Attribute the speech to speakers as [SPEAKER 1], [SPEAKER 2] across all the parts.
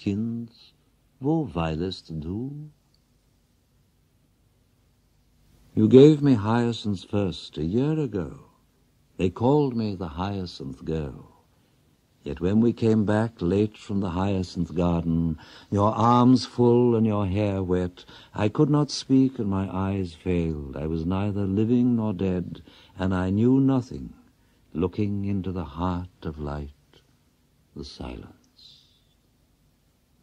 [SPEAKER 1] kind, wo weilest du? You gave me hyacinths first a year ago. They called me the hyacinth girl. Yet when we came back late from the hyacinth garden, your arms full and your hair wet, I could not speak and my eyes failed. I was neither living nor dead, and I knew nothing, looking into the heart of light, the silence.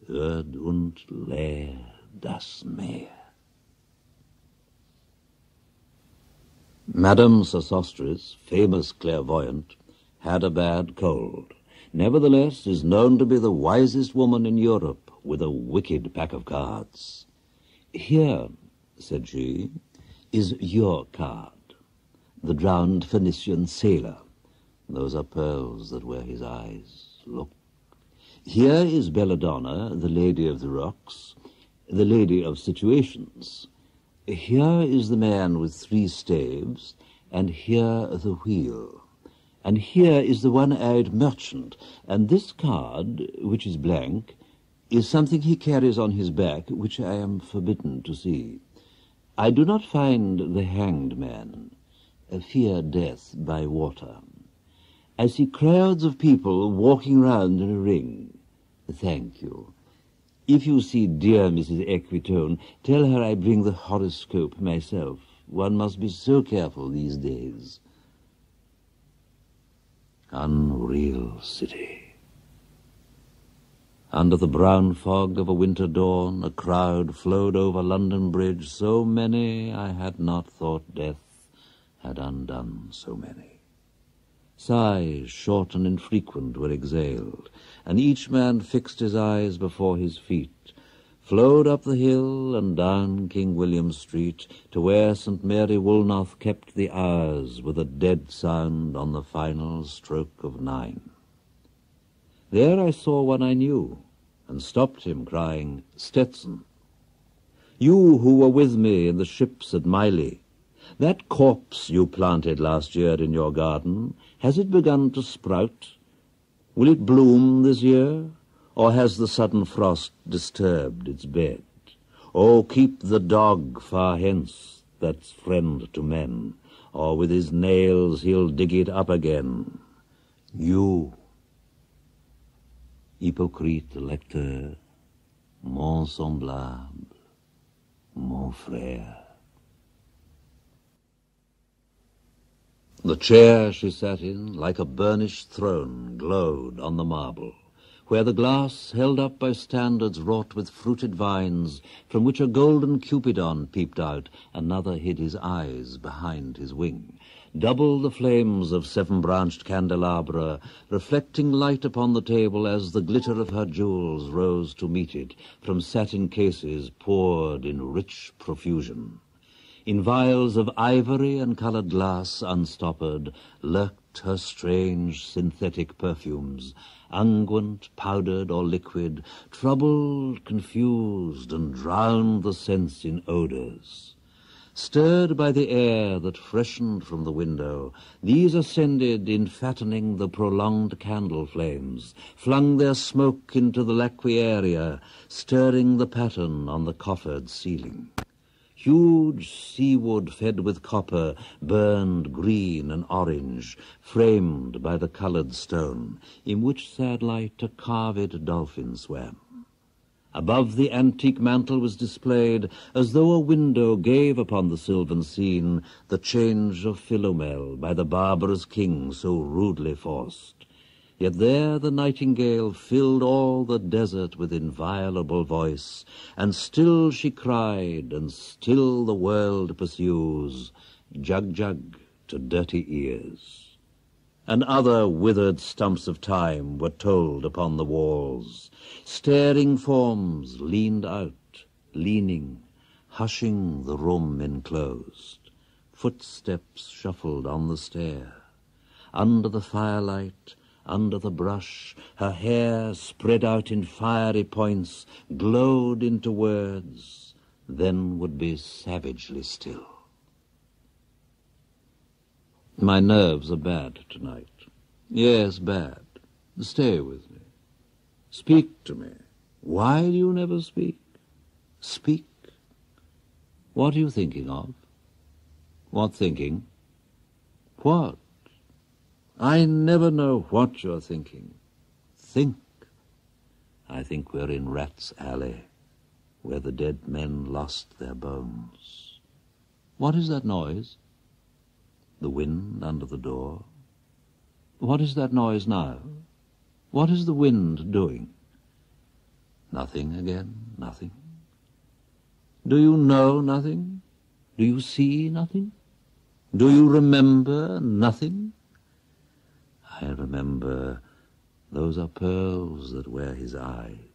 [SPEAKER 1] Öd und leer das Meer. Madame Sosostris, famous clairvoyant, had a bad cold. Nevertheless is known to be the wisest woman in Europe, with a wicked pack of cards. Here, said she, is your card, the drowned Phoenician sailor. Those are pearls that were his eyes. Look. Here is Belladonna, the lady of the rocks, the lady of situations. Here is the man with 3 staves, and here the wheel. And here is the one-eyed merchant, and this card, which is blank, is something he carries on his back, which I am forbidden to see. I do not find the hanged man, fear death by water. I see crowds of people walking round in a ring. Thank you. If you see dear Mrs. Equitone, tell her I bring the horoscope myself. One must be so careful these days. Unreal city. Under the brown fog of a winter dawn, a crowd flowed over London Bridge, so many I had not thought death had undone so many. Sighs, short and infrequent, were exhaled, and each man fixed his eyes before his feet, flowed up the hill and down King William Street to where St. Mary Woolnoth kept the hours with a dead sound on the final stroke of 9. There I saw one I knew, and stopped him, crying, Stetson, you who were with me in the ships at Miley, that corpse you planted last year in your garden, has it begun to sprout? Will it bloom this year? Or has the sudden frost disturbed its bed? Oh, keep the dog far hence, that's friend to men, or with his nails he'll dig it up again. You, hypocrite lecteur, mon semblable, mon frère. The chair she sat in, like a burnished throne, glowed on the marble, where the glass, held up by standards wrought with fruited vines, from which a golden Cupidon peeped out, another hid his eyes behind his wing. Double the flames of 7-branched candelabra, reflecting light upon the table as the glitter of her jewels rose to meet it, from satin cases poured in rich profusion. In vials of ivory and coloured glass unstoppered lurked her strange synthetic perfumes, unguent, powdered or liquid, troubled, confused, and drowned the sense in odours. Stirred by the air that freshened from the window, these ascended in fattening the prolonged candle flames, flung their smoke into the laquiaria, stirring the pattern on the coffered ceiling. Huge seawood fed with copper, burned green and orange, framed by the coloured stone, in which sad light a carved dolphin swam. Above the antique mantle was displayed, as though a window gave upon the sylvan scene, the change of Philomel by the barbarous king so rudely forced. Yet there the nightingale filled all the desert with inviolable voice, and still she cried, and still the world pursues, jug jug to dirty ears. And other withered stumps of time were told upon the walls. Staring forms leaned out, leaning, hushing the room enclosed. Footsteps shuffled on the stair. Under the firelight, under the brush, her hair, spread out in fiery points, glowed into words, then would be savagely still. My nerves are bad tonight. Yes, bad. Stay with me. Speak to me. Why do you never speak? Speak. What are you thinking of? What thinking? What? I never know what you're thinking. Think. I think we're in Rat's Alley, where the dead men lost their bones. What is that noise? The wind under the door. What is that noise now? What is the wind doing? Nothing again, nothing. Do you know nothing? Do you see nothing? Do you remember nothing? I remember those are pearls that wear his eyes.